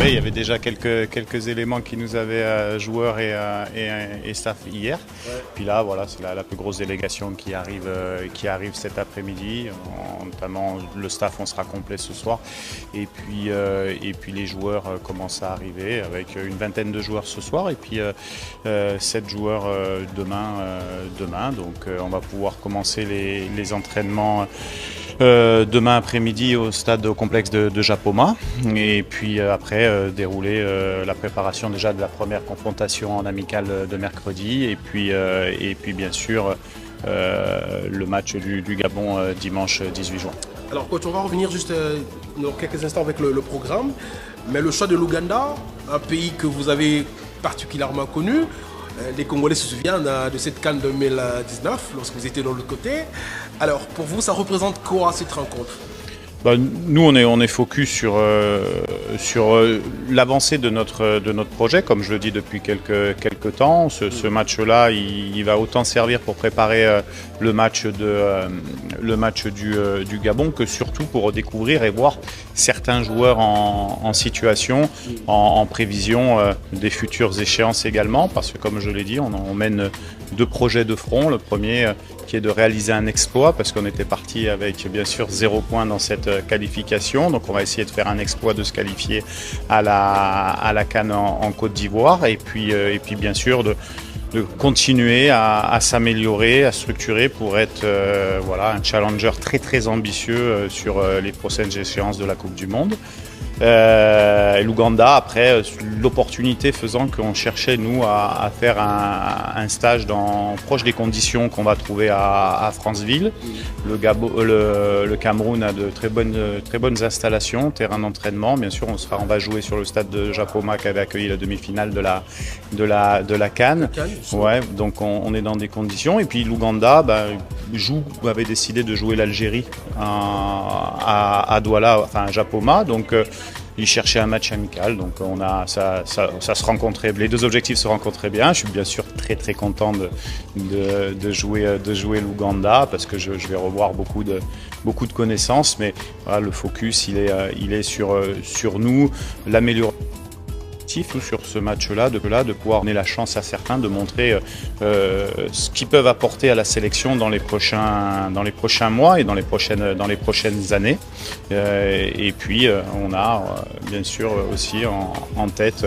Oui, il y avait déjà quelques éléments qui nous avaient, joueurs et staff hier. Ouais. Puis là, voilà, c'est la plus grosse délégation qui arrive cet après-midi. Notamment le staff, on sera complet ce soir. Et puis les joueurs commencent à arriver avec une vingtaine de joueurs ce soir et puis 7 joueurs demain. Donc on va pouvoir commencer les entraînements demain après-midi au complexe de Japoma et puis après dérouler la préparation déjà de la première confrontation en amicale de mercredi et puis bien sûr le match du Gabon dimanche 18 juin. Alors, coach, on va revenir juste dans quelques instants avec le programme. Mais le choix de l'Ouganda, un pays que vous avez particulièrement connu, les Congolais se souviennent de cette CAN 2019 lorsque vous étiez de l'autre côté. Alors, pour vous, ça représente quoi cette rencontre? Nous, on est focus sur l'avancée de notre projet, comme je le dis depuis quelques temps. Ce match-là, il va autant servir pour préparer le match du Gabon que surtout pour redécouvrir et voir certains joueurs en situation, en prévision des futures échéances également, parce que comme je l'ai dit, on mène 2 projets de front. Le premier qui est de réaliser un exploit, parce qu'on était parti avec bien sûr 0 point dans cette qualification. Donc on va essayer de faire un exploit, de se qualifier à la CAN en Côte d'Ivoire. Et puis bien sûr de continuer à s'améliorer, à structurer pour être un challenger très très ambitieux sur les prochaines échéances de la Coupe du Monde. L'Ouganda, après, l'opportunité faisant qu'on cherchait, nous, à faire un stage proche des conditions qu'on va trouver à Franceville. Le Cameroun a de très bonnes installations, terrain d'entraînement. Bien sûr, on va jouer sur le stade de Japoma qui avait accueilli la demi-finale de la CAN. Ouais, donc on est dans des conditions. Et puis l'Ouganda avait décidé de jouer l'Algérie à Douala, enfin à Japoma. Donc il cherchait un match amical, donc ça se rencontrait. Les 2 objectifs se rencontraient bien. Je suis bien sûr très très content de jouer l'Ouganda parce que je vais revoir beaucoup de connaissances. Mais voilà, le focus il est sur nous, l'amélioration sur ce match-là, de pouvoir donner la chance à certains de montrer ce qu'ils peuvent apporter à la sélection dans les prochains mois et dans les prochaines années. Et puis on a bien sûr aussi en tête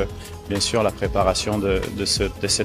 bien sûr la préparation de cette